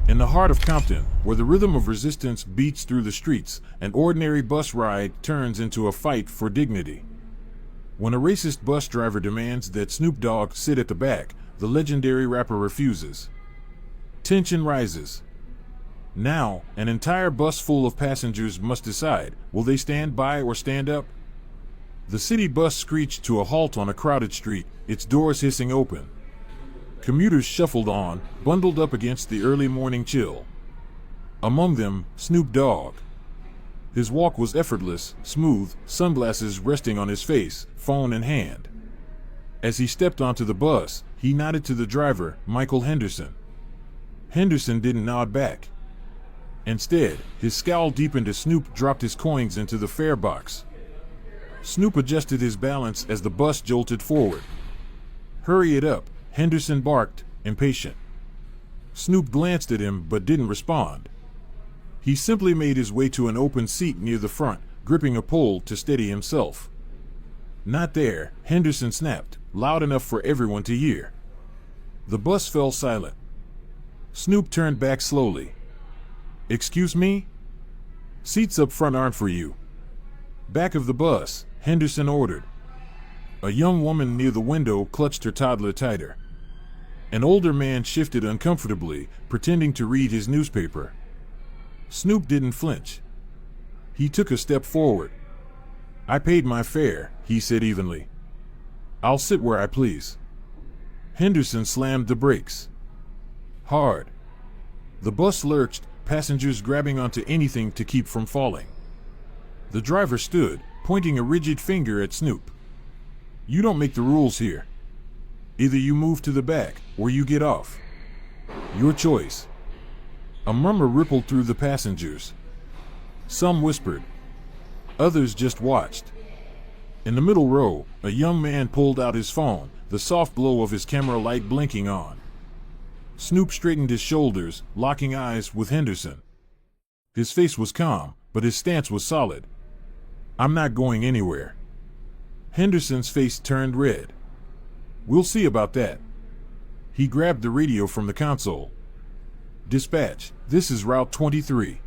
In the heart of Compton, where the rhythm of resistance beats through the streets, an ordinary bus ride turns into a fight for dignity. When a racist bus driver demands that Snoop Dogg sit at the back, the legendary rapper refuses. Tension rises. Now, an entire bus full of passengers must decide, will they stand by or stand up? The city bus screeched to a halt on a crowded street, its doors hissing open. Commuters shuffled on, bundled up against the early morning chill. Among them, Snoop Dogg. His walk was effortless, smooth, sunglasses resting on his face, phone in hand. As he stepped onto the bus, he nodded to the driver, Michael Henderson. Henderson didn't nod back. Instead, his scowl deepened as Snoop dropped his coins into the fare box. Snoop adjusted his balance as the bus jolted forward. "Hurry it up," Henderson barked, impatient. Snoop glanced at him but didn't respond. He simply made his way to an open seat near the front, gripping a pole to steady himself. "Not there," Henderson snapped, loud enough for everyone to hear. The bus fell silent. Snoop turned back slowly. "Excuse me? Seats up front aren't for you." "Back of the bus," Henderson ordered. A young woman near the window clutched her toddler tighter. An older man shifted uncomfortably, pretending to read his newspaper. Snoop didn't flinch. He took a step forward. "I paid my fare," he said evenly. "I'll sit where I please." Henderson slammed the brakes. Hard. The bus lurched, passengers grabbing onto anything to keep from falling. The driver stood, pointing a rigid finger at Snoop. "You don't make the rules here. Either you move to the back, or you get off. Your choice." A murmur rippled through the passengers. Some whispered. Others just watched. In the middle row, a young man pulled out his phone, the soft glow of his camera light blinking on. Snoop straightened his shoulders, locking eyes with Henderson. His face was calm, but his stance was solid. "I'm not going anywhere." Henderson's face turned red. "We'll see about that." He grabbed the radio from the console. "Dispatch, this is Route 23.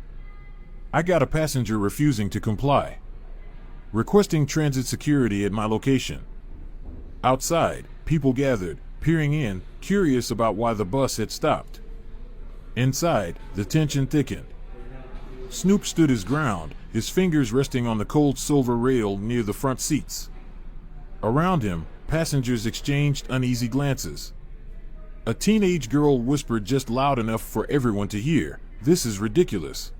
I got a passenger refusing to comply. Requesting transit security at my location." Outside, people gathered, peering in, curious about why the bus had stopped. Inside, the tension thickened. Snoop stood his ground, his fingers resting on the cold silver rail near the front seats. Around him, passengers exchanged uneasy glances. A teenage girl whispered just loud enough for everyone to hear, "This is ridiculous."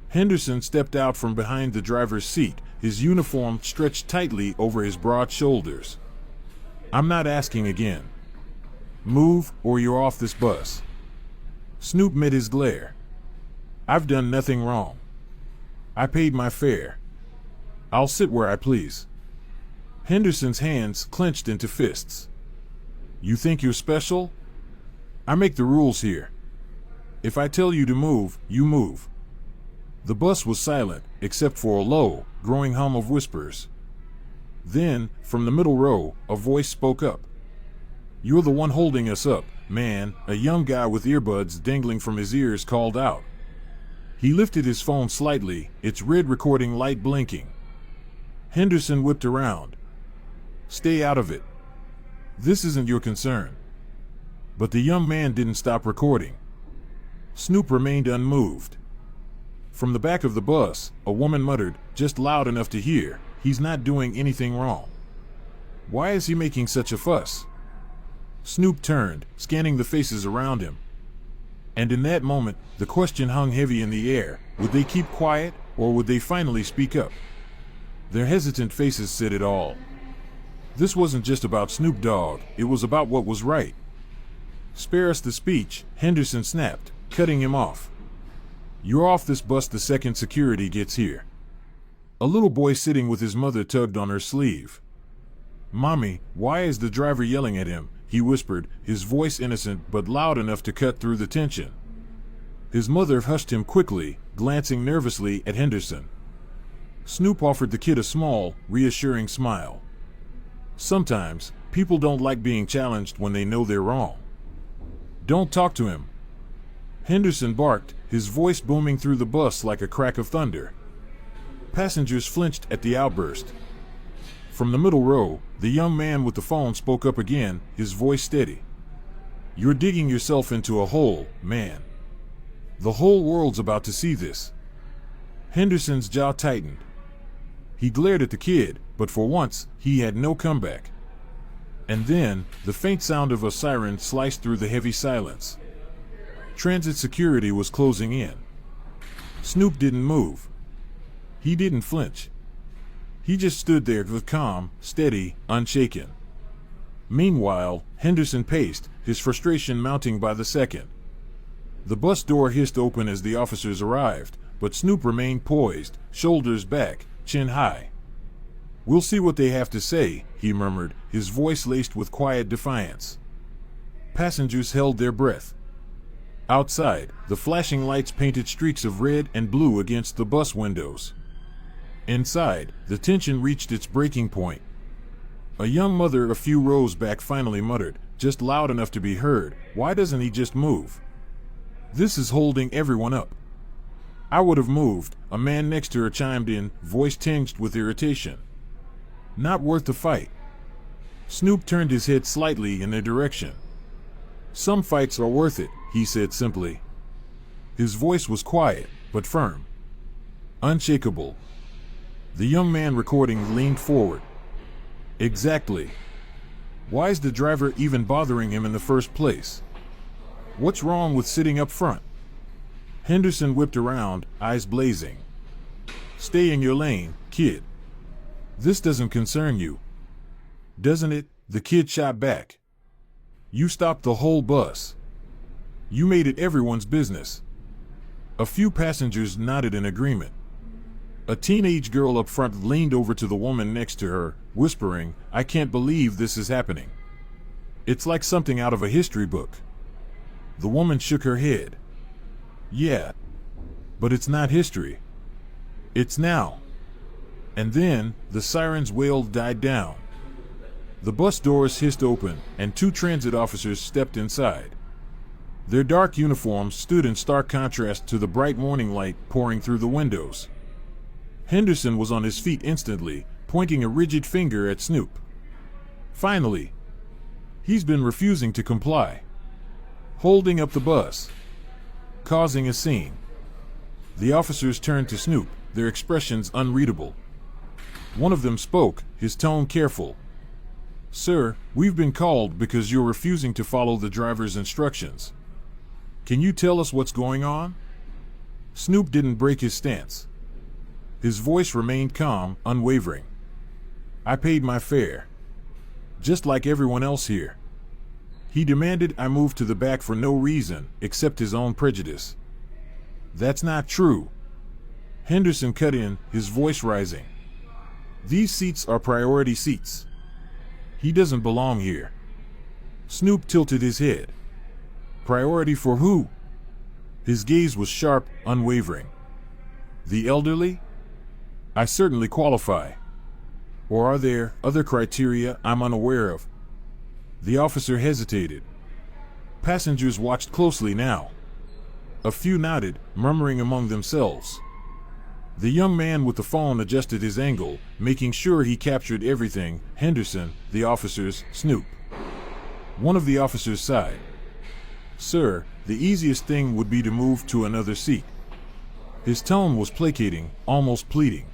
Henderson stepped out from behind the driver's seat, his uniform stretched tightly over his broad shoulders. "I'm not asking again. Move, or you're off this bus." Snoop met his glare. "I've done nothing wrong. I paid my fare. I'll sit where I please." Henderson's hands clenched into fists. "You think you're special? I make the rules here. If I tell you to move, you move." The bus was silent, except for a low, growing hum of whispers. Then, from the middle row, a voice spoke up. "You're the one holding us up, man," a young guy with earbuds dangling from his ears called out. He lifted his phone slightly, its red recording light blinking. Henderson whipped around. "Stay out of it. This isn't your concern." But the young man didn't stop recording. Snoop remained unmoved. From the back of the bus, a woman muttered, just loud enough to hear, "He's not doing anything wrong. Why is he making such a fuss?" Snoop turned, scanning the faces around him. And in that moment, the question hung heavy in the air. Would they keep quiet, or would they finally speak up? Their hesitant faces said it all. This wasn't just about Snoop Dogg, it was about what was right. "Spare us the speech," Henderson snapped, cutting him off. "You're off this bus the second security gets here." A little boy sitting with his mother tugged on her sleeve. "Mommy, why is the driver yelling at him?" he whispered, his voice innocent but loud enough to cut through the tension. His mother hushed him quickly, glancing nervously at Henderson. Snoop offered the kid a small, reassuring smile. Sometimes, people don't like being challenged when they know they're wrong. "Don't talk to him." Henderson barked, his voice booming through the bus like a crack of thunder. Passengers flinched at the outburst. From the middle row, the young man with the phone spoke up again, his voice steady. "You're digging yourself into a hole, man. The whole world's about to see this." Henderson's jaw tightened. He glared at the kid, but for once, he had no comeback. And then, the faint sound of a siren sliced through the heavy silence. Transit security was closing in. Snoop didn't move. He didn't flinch. He just stood there with calm, steady, unshaken. Meanwhile, Henderson paced, his frustration mounting by the second. The bus door hissed open as the officers arrived, but Snoop remained poised, shoulders back, chin high. "We'll see what they have to say," he murmured, his voice laced with quiet defiance. Passengers held their breath. Outside, the flashing lights painted streaks of red and blue against the bus windows. Inside, the tension reached its breaking point. A young mother a few rows back finally muttered, just loud enough to be heard, "Why doesn't he just move? This is holding everyone up." "I would have moved," a man next to her chimed in, voice tinged with irritation. "Not worth the fight." Snoop turned his head slightly in their direction. "Some fights are worth it," he said simply. His voice was quiet, but firm. Unshakable. The young man recording leaned forward. "Exactly. Why's the driver even bothering him in the first place? What's wrong with sitting up front?" Henderson whipped around, eyes blazing. "Stay in your lane, kid. This doesn't concern you." "Doesn't it?" the kid shot back. "You stopped the whole bus. You made it everyone's business." A few passengers nodded in agreement. A teenage girl up front leaned over to the woman next to her, whispering, "I can't believe this is happening. It's like something out of a history book." The woman shook her head. "Yeah, but it's not history. It's now." And then, the siren's wail died down. The bus doors hissed open, and two transit officers stepped inside. Their dark uniforms stood in stark contrast to the bright morning light pouring through the windows. Henderson was on his feet instantly, pointing a rigid finger at Snoop. "Finally. He's been refusing to comply. Holding up the bus. Causing a scene." The officers turned to Snoop, their expressions unreadable. One of them spoke, his tone careful. "Sir, we've been called because you're refusing to follow the driver's instructions. Can you tell us what's going on?" Snoop didn't break his stance. His voice remained calm, unwavering. "I paid my fare. Just like everyone else here." He demanded I move to the back for no reason, except his own prejudice. "That's not true." Henderson cut in, his voice rising. "These seats are priority seats. He doesn't belong here." Snoop tilted his head. "Priority for who?" His gaze was sharp, unwavering. "The elderly? I certainly qualify. Or are there other criteria I'm unaware of?" The officer hesitated. Passengers watched closely now. A few nodded, murmuring among themselves. The young man with the phone adjusted his angle, making sure he captured everything: Henderson, the officers, Snoop. One of the officers sighed. "Sir, the easiest thing would be to move to another seat." His tone was placating, almost pleading.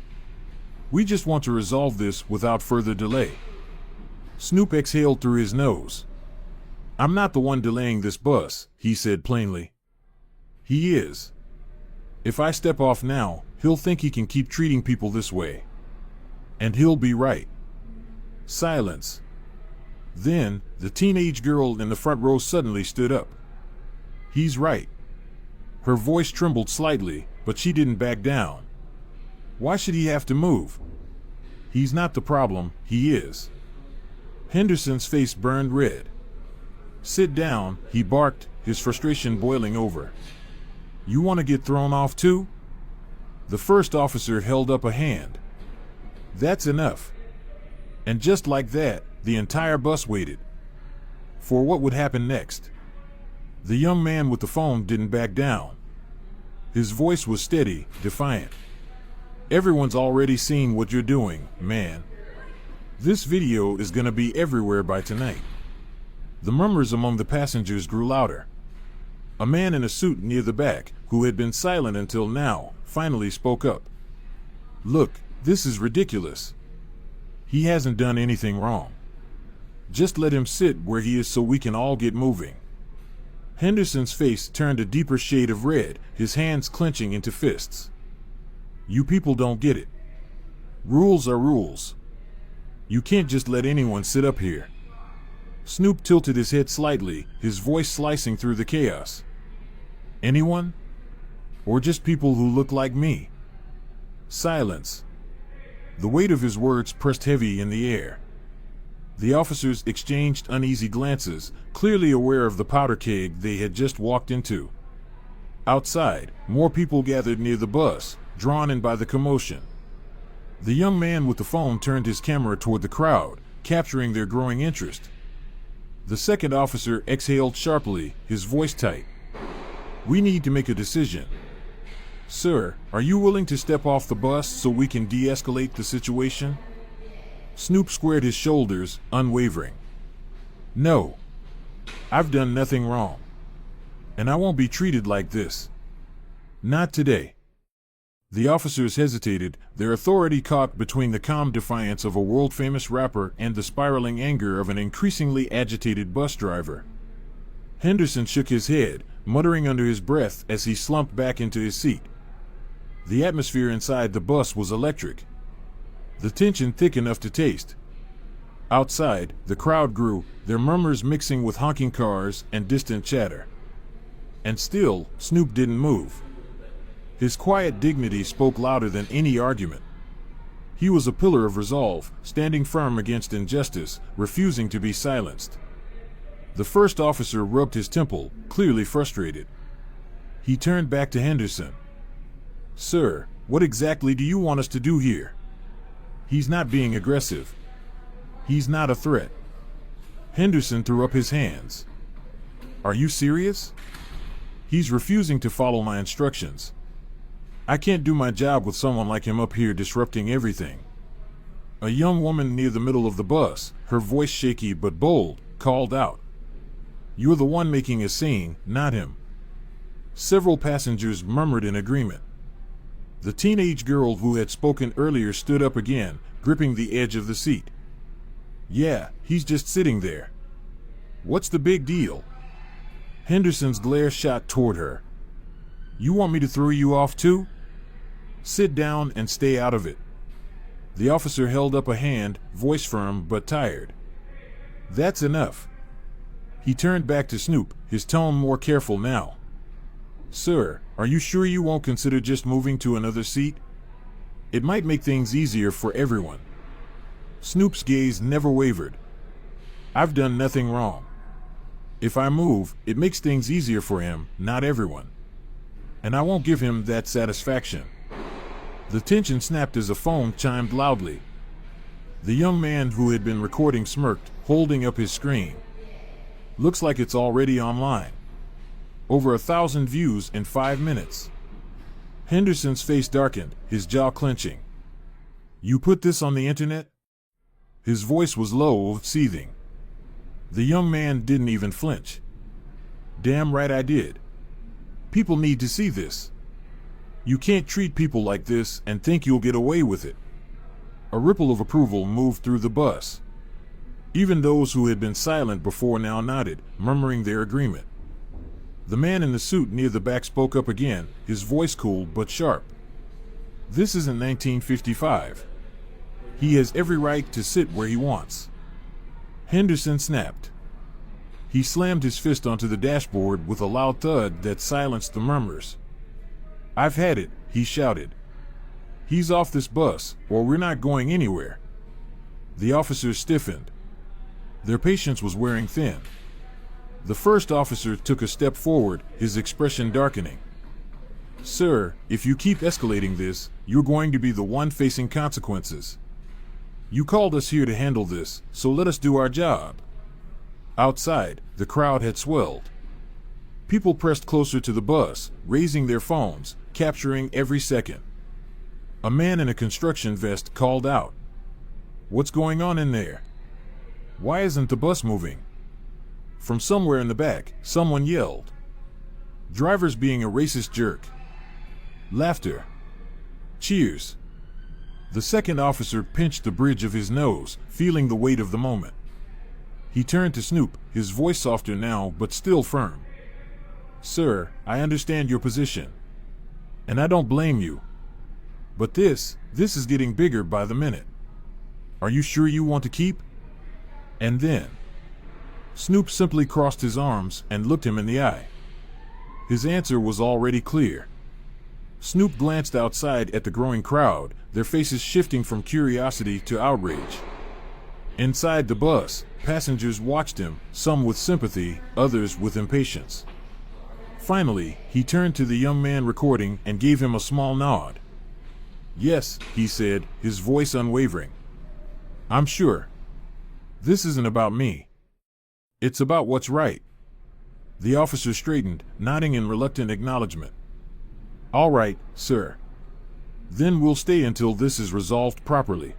"We just want to resolve this without further delay." Snoop exhaled through his nose. "I'm not the one delaying this bus," he said plainly. "He is. If I step off now, he'll think he can keep treating people this way. And he'll be right." Silence. Then, the teenage girl in the front row suddenly stood up. "He's right." Her voice trembled slightly, but she didn't back down. "Why should he have to move? He's not the problem, he is." Henderson's face burned red. "Sit down," he barked, his frustration boiling over. "You want to get thrown off too?" The first officer held up a hand. "That's enough." And just like that, the entire bus waited. For what would happen next? The young man with the phone didn't back down. His voice was steady, defiant. Everyone's already seen what you're doing, man. This video is gonna be everywhere by tonight. The murmurs among the passengers grew louder. A man in a suit near the back, who had been silent until now, finally spoke up. Look, this is ridiculous. He hasn't done anything wrong. Just let him sit where he is so we can all get moving. Henderson's face turned a deeper shade of red, his hands clenching into fists. You people don't get it. Rules are rules. You can't just let anyone sit up here. Snoop tilted his head slightly, his voice slicing through the chaos. Anyone? Or just people who look like me? Silence. The weight of his words pressed heavy in the air. The officers exchanged uneasy glances, clearly aware of the powder keg they had just walked into. Outside, more people gathered near the bus, drawn in by the commotion. The young man with the phone turned his camera toward the crowd, capturing their growing interest. The second officer exhaled sharply, his voice tight. We need to make a decision. Sir, are you willing to step off the bus so we can de-escalate the situation? Snoop squared his shoulders, unwavering. No. I've done nothing wrong. And I won't be treated like this. Not today. The officers hesitated, their authority caught between the calm defiance of a world-famous rapper and the spiraling anger of an increasingly agitated bus driver. Henderson shook his head, muttering under his breath as he slumped back into his seat. The atmosphere inside the bus was electric. The tension thick enough to taste. Outside, the crowd grew, their murmurs mixing with honking cars and distant chatter. And still, Snoop didn't move. His quiet dignity spoke louder than any argument. He was a pillar of resolve, standing firm against injustice, refusing to be silenced. The first officer rubbed his temple, clearly frustrated. He turned back to Henderson. Sir, what exactly do you want us to do here? He's not being aggressive. He's not a threat. Henderson threw up his hands. Are you serious? He's refusing to follow my instructions. I can't do my job with someone like him up here disrupting everything. A young woman near the middle of the bus, her voice shaky but bold, called out. You're the one making a scene, not him. Several passengers murmured in agreement. The teenage girl who had spoken earlier stood up again, gripping the edge of the seat. Yeah, he's just sitting there. What's the big deal? Henderson's glare shot toward her. You want me to throw you off too? Sit down and stay out of it. The officer held up a hand, voice firm but tired. That's enough. He turned back to Snoop, his tone more careful now. Sir, are you sure you won't consider just moving to another seat? It might make things easier for everyone. Snoop's gaze never wavered. I've done nothing wrong. If I move, it makes things easier for him, not everyone. And I won't give him that satisfaction. The tension snapped as a phone chimed loudly. The young man who had been recording smirked, holding up his screen. Looks like it's already online. Over 1,000 views in 5 minutes. Henderson's face darkened, his jaw clenching. You put this on the internet? His voice was low, seething. The young man didn't even flinch. Damn right I did. People need to see this. You can't treat people like this and think you'll get away with it. A ripple of approval moved through the bus. Even those who had been silent before now nodded, murmuring their agreement. The man in the suit near the back spoke up again, his voice cool but sharp. This isn't 1955. He has every right to sit where he wants. Henderson snapped. He slammed his fist onto the dashboard with a loud thud that silenced the murmurs. I've had it, he shouted. He's off this bus, or we're not going anywhere. The officers stiffened. Their patience was wearing thin. The first officer took a step forward, his expression darkening. Sir, if you keep escalating this, you're going to be the one facing consequences. You called us here to handle this, so let us do our job. Outside, the crowd had swelled. People pressed closer to the bus, raising their phones, capturing every second. A man in a construction vest called out, "What's going on in there? Why isn't the bus moving?" From somewhere in the back, someone yelled, "Driver's being a racist jerk." Laughter. Cheers. The second officer pinched the bridge of his nose, feeling the weight of the moment. He turned to Snoop, his voice softer now but still firm. "Sir, I understand your position. And I don't blame you. But this is getting bigger by the minute. Are you sure you want to keep?" And then Snoop simply crossed his arms and looked him in the eye. His answer was already clear. Snoop glanced outside at the growing crowd, their faces shifting from curiosity to outrage. Inside the bus, passengers watched him, some with sympathy, others with impatience. Finally, he turned to the young man recording and gave him a small nod. "Yes," he said, his voice unwavering. "I'm sure. This isn't about me. It's about what's right." The officer straightened, nodding in reluctant acknowledgement. "All right, sir. Then we'll stay until this is resolved properly."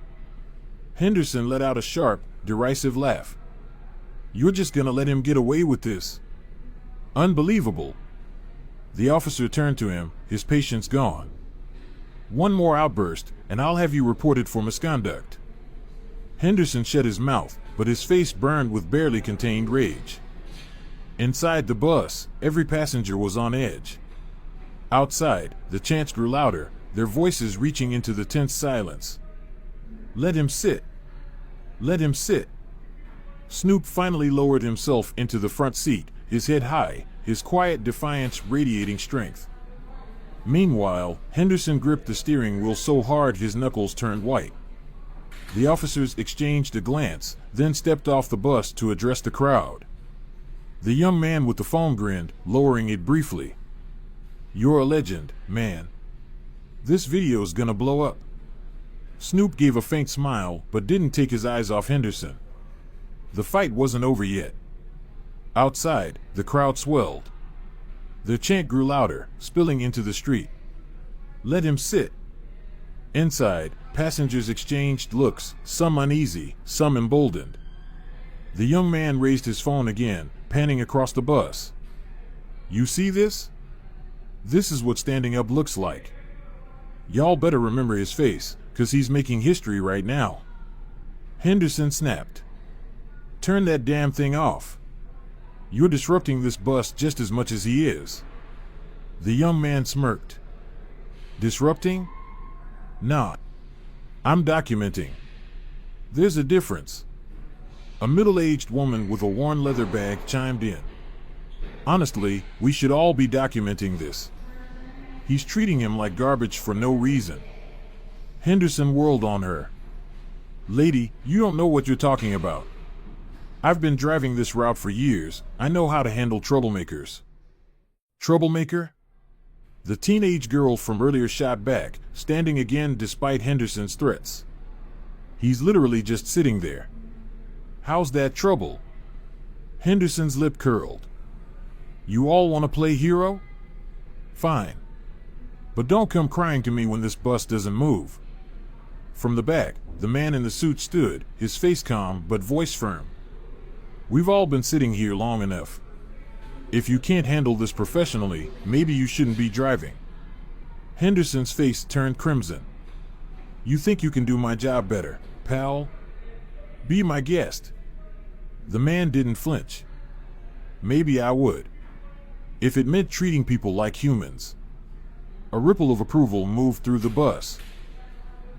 Henderson let out a sharp, derisive laugh. "You're just gonna let him get away with this? Unbelievable." The officer turned to him, his patience gone. "One more outburst, and I'll have you reported for misconduct." Henderson shut his mouth, but his face burned with barely contained rage. Inside the bus, every passenger was on edge. Outside, the chants grew louder, their voices reaching into the tense silence. "Let him sit. Let him sit." Snoop finally lowered himself into the front seat, his head high, his quiet defiance radiating strength. Meanwhile, Henderson gripped the steering wheel so hard his knuckles turned white. The officers exchanged a glance, then stepped off the bus to address the crowd. The young man with the phone grinned, lowering it briefly. "You're a legend, man. This video's gonna blow up." Snoop gave a faint smile, but didn't take his eyes off Henderson. The fight wasn't over yet. Outside, the crowd swelled. Their chant grew louder, spilling into the street. "Let him sit." Inside, passengers exchanged looks, some uneasy, some emboldened. The young man raised his phone again, panning across the bus. "You see this? This is what standing up looks like. Y'all better remember his face, 'cause he's making history right now." Henderson snapped. "Turn that damn thing off. You're disrupting this bus just as much as he is." The young man smirked. "Disrupting? Nah. I'm documenting. There's a difference." A middle-aged woman with a worn leather bag chimed in. "Honestly, we should all be documenting this. He's treating him like garbage for no reason." Henderson whirled on her. "Lady, you don't know what you're talking about. I've been driving this route for years. I know how to handle troublemakers." "Troublemaker?" The teenage girl from earlier shot back, standing again despite Henderson's threats. "He's literally just sitting there. How's that trouble?" Henderson's lip curled. "You all want to play hero? Fine. But don't come crying to me when this bus doesn't move." From the back, the man in the suit stood, his face calm but voice firm. "We've all been sitting here long enough. If you can't handle this professionally, maybe you shouldn't be driving." Henderson's face turned crimson. "You think you can do my job better, pal? Be my guest." The man didn't flinch. "Maybe I would. If it meant treating people like humans." A ripple of approval moved through the bus.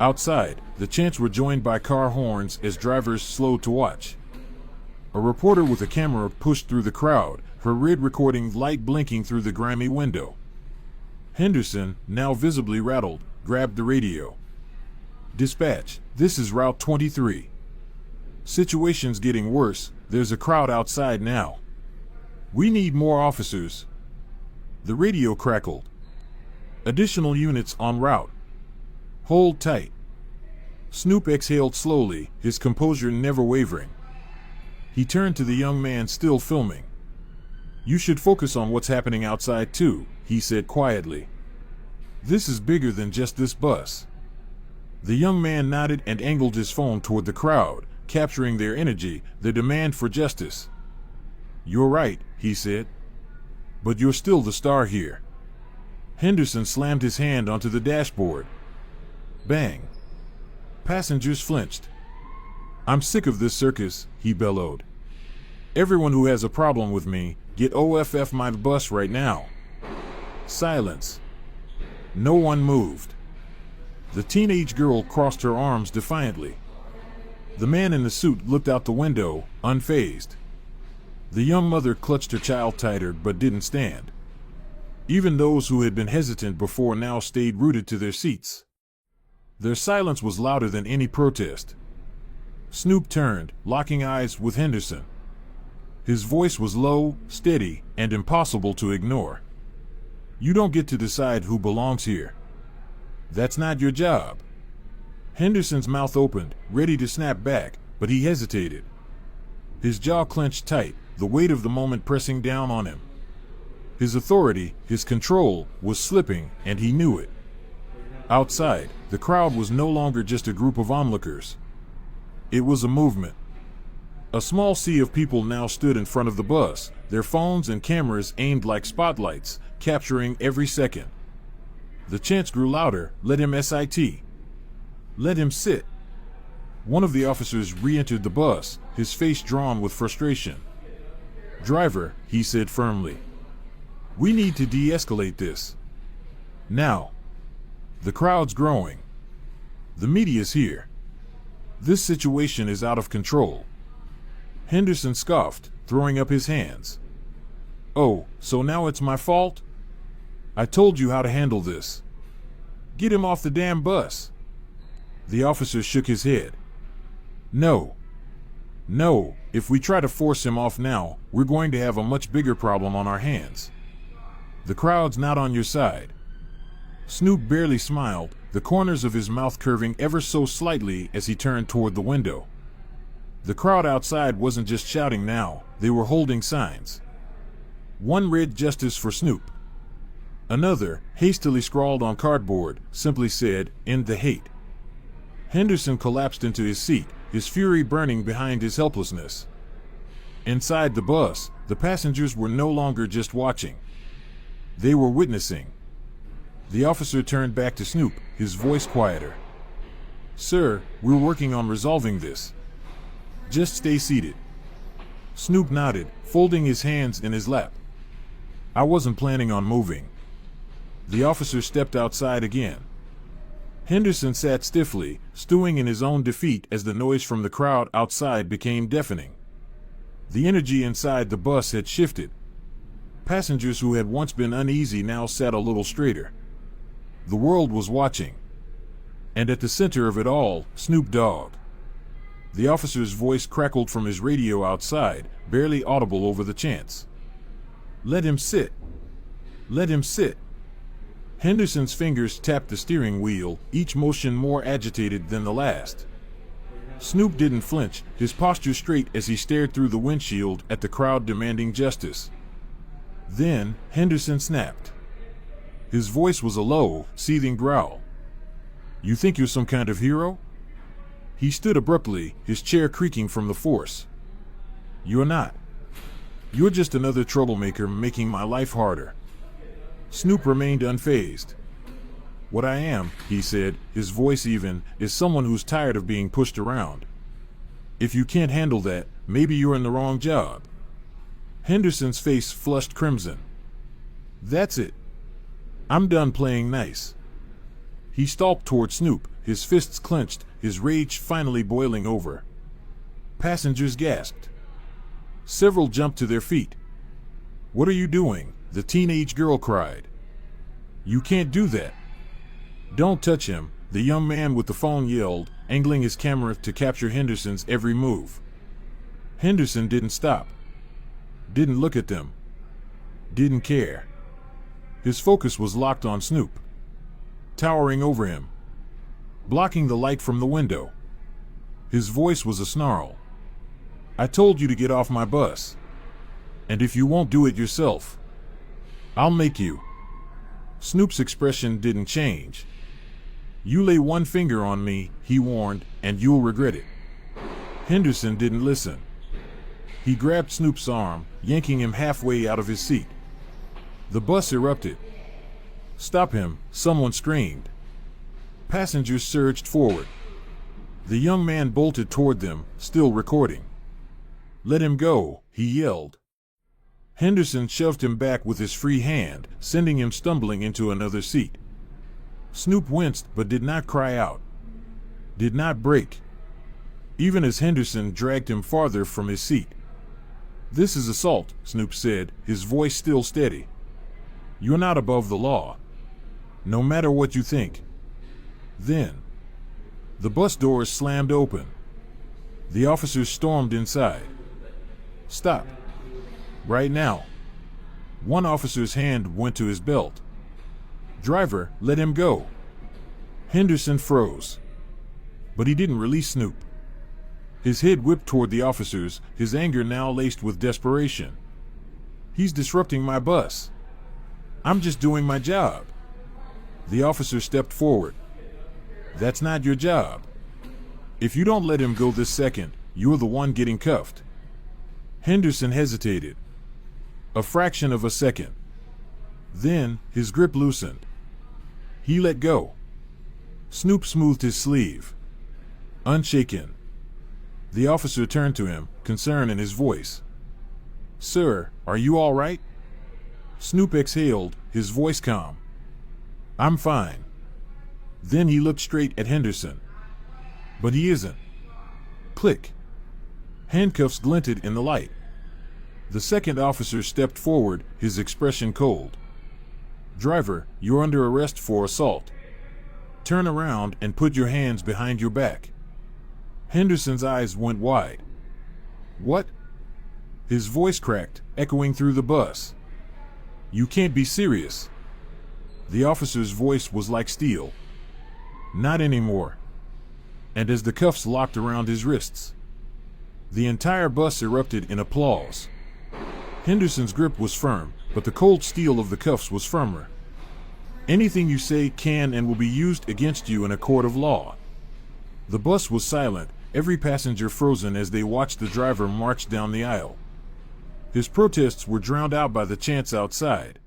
Outside, the chants were joined by car horns as drivers slowed to watch. A reporter with a camera pushed through the crowd, her red recording light blinking through the grimy window. Henderson, now visibly rattled, grabbed the radio. "Dispatch, this is Route 23. Situation's getting worse, there's a crowd outside now. We need more officers." The radio crackled. "Additional units en route. Hold tight." Snoop exhaled slowly, his composure never wavering. He turned to the young man still filming. You should focus on what's happening outside too, he said quietly. This is bigger than just this bus. The young man nodded and angled his phone toward the crowd, capturing their energy, their demand for justice. You're right, he said. But you're still the star here. Henderson slammed his hand onto the dashboard. Bang. Passengers flinched. I'm sick of this circus, he bellowed. Everyone who has a problem with me, get off my bus right now. Silence. No one moved. The teenage girl crossed her arms defiantly. The man in the suit looked out the window, unfazed. The young mother clutched her child tighter but didn't stand. Even those who had been hesitant before now stayed rooted to their seats. Their silence was louder than any protest. Snoop turned, locking eyes with Henderson. His voice was low, steady, and impossible to ignore. You don't get to decide who belongs here. That's not your job. Henderson's mouth opened, ready to snap back, but he hesitated. His jaw clenched tight, the weight of the moment pressing down on him. His authority, his control, was slipping, and he knew it. Outside, the crowd was no longer just a group of onlookers. It was a movement. A small sea of people now stood in front of the bus, their phones and cameras aimed like spotlights, capturing every second. The chants grew louder, let him sit. Let him sit. One of the officers re-entered the bus, his face drawn with frustration. Driver, he said firmly. We need to de-escalate this. Now. The crowd's growing. The media's here. This situation is out of control. Henderson scoffed, throwing up his hands. Oh, so now it's my fault? I told you how to handle this. Get him off the damn bus. The officer shook his head. No. No, if we try to force him off now, we're going to have a much bigger problem on our hands. The crowd's not on your side. Snoop barely smiled, the corners of his mouth curving ever so slightly as he turned toward the window. The crowd outside wasn't just shouting now, they were holding signs. One read "Justice for Snoop." Another, hastily scrawled on cardboard, simply said, "End the hate." Henderson collapsed into his seat, his fury burning behind his helplessness. Inside the bus, the passengers were no longer just watching. They were witnessing. The officer turned back to Snoop, his voice quieter. Sir, we're working on resolving this. Just stay seated. Snoop nodded, folding his hands in his lap. I wasn't planning on moving. The officer stepped outside again. Henderson sat stiffly, stewing in his own defeat as the noise from the crowd outside became deafening. The energy inside the bus had shifted. Passengers who had once been uneasy now sat a little straighter. The world was watching. And at the center of it all, Snoop Dogg. The officer's voice crackled from his radio outside, barely audible over the chants. Let him sit. Let him sit. Henderson's fingers tapped the steering wheel, each motion more agitated than the last. Snoop didn't flinch, his posture straight as he stared through the windshield at the crowd demanding justice. Then, Henderson snapped. His voice was a low, seething growl. You think you're some kind of hero? He stood abruptly, his chair creaking from the force. You're not. You're just another troublemaker making my life harder. Snoop remained unfazed. What I am, he said, his voice even, is someone who's tired of being pushed around. If you can't handle that, maybe you're in the wrong job. Henderson's face flushed crimson. That's it. I'm done playing nice. He stalked toward Snoop, his fists clenched, his rage finally boiling over. Passengers gasped. Several jumped to their feet. What are you doing? The teenage girl cried. You can't do that. Don't touch him, the young man with the phone yelled, angling his camera to capture Henderson's every move. Henderson didn't stop. Didn't look at them. Didn't care. His focus was locked on Snoop. Towering over him. Blocking the light from the window. His voice was a snarl. I told you to get off my bus. And if you won't do it yourself, I'll make you. Snoop's expression didn't change. You lay one finger on me, he warned, and you'll regret it. Henderson didn't listen. He grabbed Snoop's arm, yanking him halfway out of his seat. The bus erupted. Stop him, someone screamed. Passengers surged forward. The young man bolted toward them, still recording. Let him go, he yelled. Henderson shoved him back with his free hand, sending him stumbling into another seat. Snoop winced but did not cry out. Did not break. Even as Henderson dragged him farther from his seat. This is assault, Snoop said, his voice still steady. You're not above the law. No matter what you think. Then, the bus doors slammed open. The officers stormed inside. Stop. Right now. One officer's hand went to his belt. Driver, let him go. Henderson froze. But he didn't release Snoop. His head whipped toward the officers, his anger now laced with desperation. He's disrupting my bus. I'm just doing my job. The officer stepped forward. That's not your job. If you don't let him go this second, you're the one getting cuffed. Henderson hesitated. A fraction of a second. Then, his grip loosened. He let go. Snoop smoothed his sleeve. Unshaken. The officer turned to him, concern in his voice. Sir, are you all right? Snoop exhaled, his voice calm. I'm fine. Then he looked straight at Henderson. But he isn't. Click. Handcuffs glinted in the light. The second officer stepped forward, his expression cold. Driver, you're under arrest for assault. Turn around and put your hands behind your back. Henderson's eyes went wide. What? His voice cracked, echoing through the bus. You can't be serious. The officer's voice was like steel. Not anymore. And as the cuffs locked around his wrists, the entire bus erupted in applause. Henderson's grip was firm, but the cold steel of the cuffs was firmer. Anything you say can and will be used against you in a court of law. The bus was silent, every passenger frozen as they watched the driver march down the aisle. His protests were drowned out by the chants outside.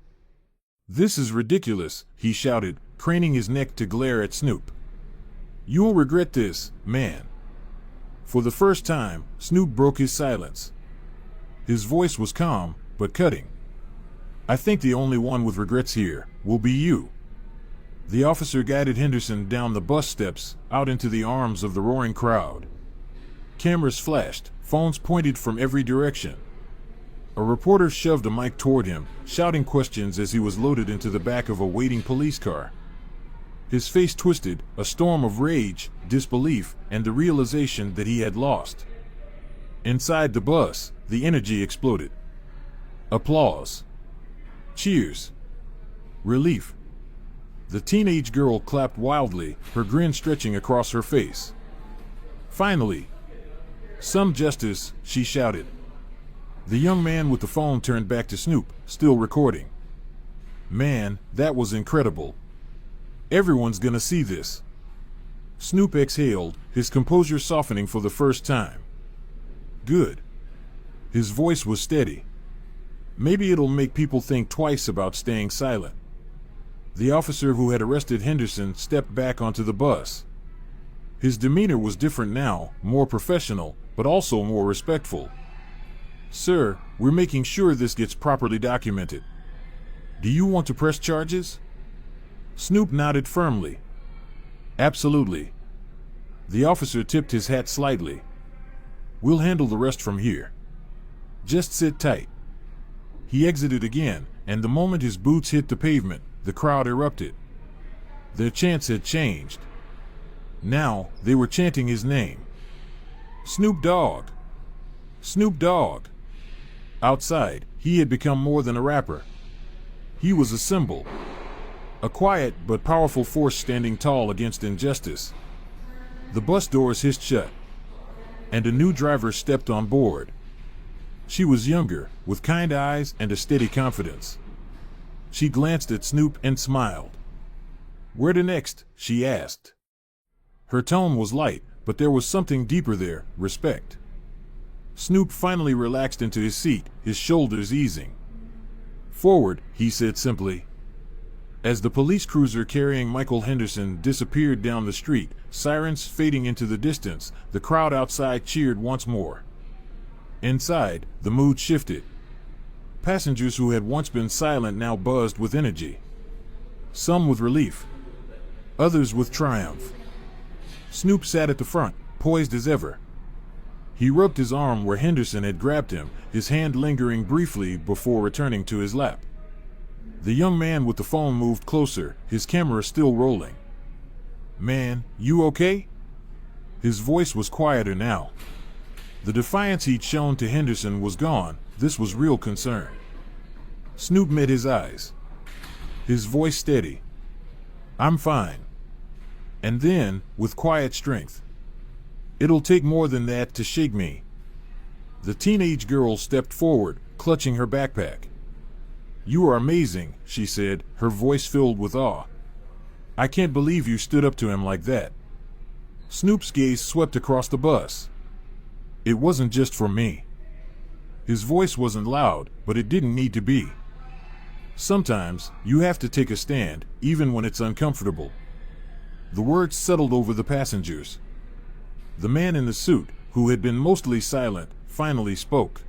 This is ridiculous, he shouted, craning his neck to glare at Snoop. You'll regret this, man. For the first time, Snoop broke his silence. His voice was calm, but cutting. I think the only one with regrets here will be you. The officer guided Henderson down the bus steps, out into the arms of the roaring crowd. Cameras flashed, phones pointed from every direction. A reporter shoved a mic toward him, shouting questions as he was loaded into the back of a waiting police car. His face twisted, a storm of rage, disbelief, and the realization that he had lost. Inside the bus, the energy exploded. Applause. Cheers. Relief. The teenage girl clapped wildly, her grin stretching across her face. Finally. Some justice, she shouted. The young man with the phone turned back to Snoop, still recording. Man, that was incredible. Everyone's gonna see this. Snoop exhaled, his composure softening for the first time. Good. His voice was steady. Maybe it'll make people think twice about staying silent. The officer who had arrested Henderson stepped back onto the bus. His demeanor was different now, more professional, but also more respectful. Sir, we're making sure this gets properly documented. Do you want to press charges? Snoop nodded firmly. Absolutely. The officer tipped his hat slightly. We'll handle the rest from here. Just sit tight. He exited again, and the moment his boots hit the pavement, the crowd erupted. Their chants had changed. Now, they were chanting his name. Snoop Dogg. Snoop Dogg. Outside, he had become more than a rapper. He was a symbol. A quiet but powerful force standing tall against injustice. The bus doors hissed shut, and a new driver stepped on board. She was younger, with kind eyes and a steady confidence. She glanced at Snoop and smiled. "Where to next?" she asked. Her tone was light, but there was something deeper there, respect. Snoop finally relaxed into his seat, his shoulders easing. "Forward," he said simply. As the police cruiser carrying Michael Henderson disappeared down the street, sirens fading into the distance, the crowd outside cheered once more. Inside, the mood shifted. Passengers who had once been silent now buzzed with energy. Some with relief, others with triumph. Snoop sat at the front, poised as ever. He rubbed his arm where Henderson had grabbed him, his hand lingering briefly before returning to his lap. The young man with the phone moved closer, his camera still rolling. "Man, you okay?" His voice was quieter now. The defiance he'd shown to Henderson was gone. This was real concern. Snoop met his eyes, his voice steady. "I'm fine." And then, with quiet strength, "It'll take more than that to shake me." The teenage girl stepped forward, clutching her backpack. "You are amazing," she said, her voice filled with awe. "I can't believe you stood up to him like that." Snoop's gaze swept across the bus. "It wasn't just for me." His voice wasn't loud, but it didn't need to be. Sometimes, you have to take a stand, even when it's uncomfortable. The words settled over the passengers. The man in the suit, who had been mostly silent, finally spoke.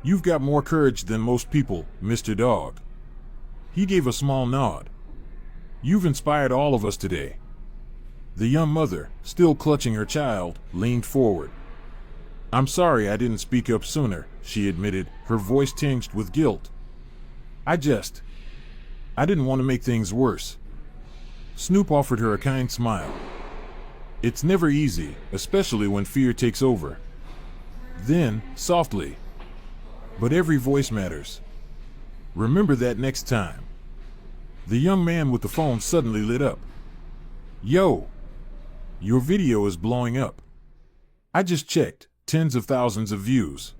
"You've got more courage than most people, Mr. Dogg." He gave a small nod. "You've inspired all of us today." The young mother, still clutching her child, leaned forward. "I'm sorry I didn't speak up sooner," she admitted, her voice tinged with guilt. I didn't want to make things worse." Snoop offered her a kind smile. "It's never easy, especially when fear takes over." Then, softly, "But every voice matters. Remember that next time." The young man with the phone suddenly lit up. "Yo! Your video is blowing up. I just checked, tens of thousands of views.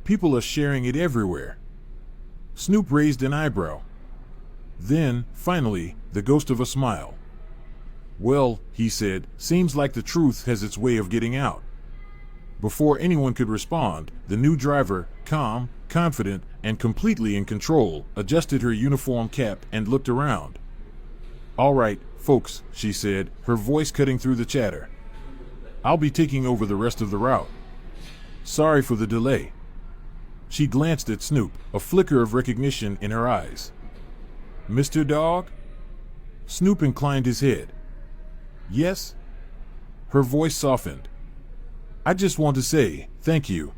People are sharing it everywhere." Snoop raised an eyebrow. Then, finally, the ghost of a smile. "Well," he said, "seems like the truth has its way of getting out." Before anyone could respond, the new driver, calm, confident, and completely in control, adjusted her uniform cap and looked around. "All right, folks," she said, her voice cutting through the chatter. "I'll be taking over the rest of the route. Sorry for the delay." She glanced at Snoop, a flicker of recognition in her eyes. "Mr. Dogg?" Snoop inclined his head. "Yes?" Her voice softened. "I just want to say, thank you.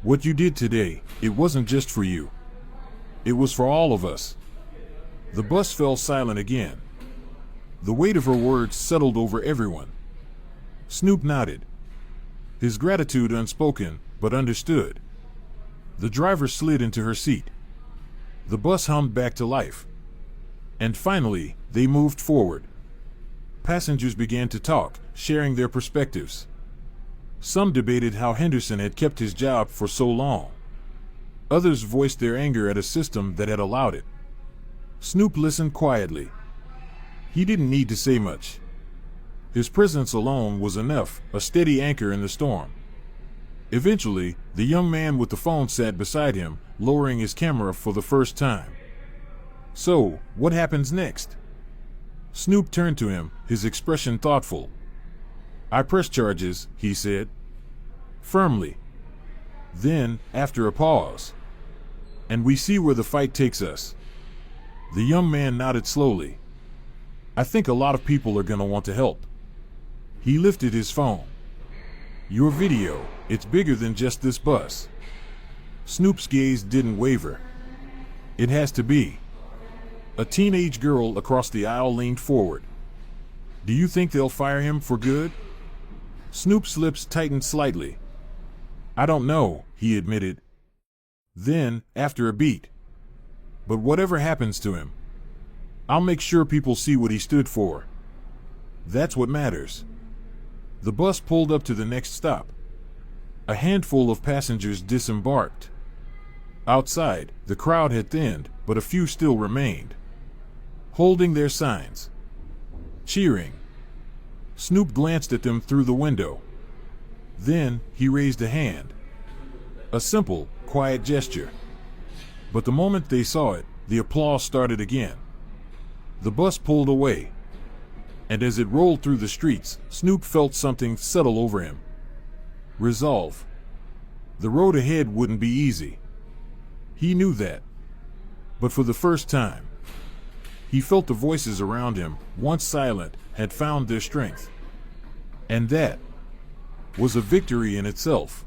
What you did today, it wasn't just for you. It was for all of us." The bus fell silent again. The weight of her words settled over everyone. Snoop nodded, his gratitude unspoken, but understood. The driver slid into her seat. The bus hummed back to life. And finally, they moved forward. Passengers began to talk, sharing their perspectives. Some debated how Henderson had kept his job for so long. Others voiced their anger at a system that had allowed it. Snoop listened quietly. He didn't need to say much. His presence alone was enough, a steady anchor in the storm. Eventually, the young man with the phone sat beside him, lowering his camera for the first time. "So, what happens next?" Snoop turned to him, his expression thoughtful. "I press charges," he said, firmly. Then, after a pause, "And we see where the fight takes us." The young man nodded slowly. "I think a lot of people are going to want to help." He lifted his phone. "Your video, it's bigger than just this bus." Snoop's gaze didn't waver. "It has to be." A teenage girl across the aisle leaned forward. "Do you think they'll fire him for good?" Snoop's lips tightened slightly. "I don't know," he admitted. Then, after a beat, "But whatever happens to him, I'll make sure people see what he stood for. That's what matters." The bus pulled up to the next stop. A handful of passengers disembarked. Outside, the crowd had thinned, but a few still remained, holding their signs, cheering. Snoop glanced at them through the window. Then, he raised a hand. A simple, quiet gesture. But the moment they saw it, the applause started again. The bus pulled away. And as it rolled through the streets, Snoop felt something settle over him. Resolve. The road ahead wouldn't be easy. He knew that. But for the first time, he felt the voices around him, once silent, had found their strength. And that was a victory in itself.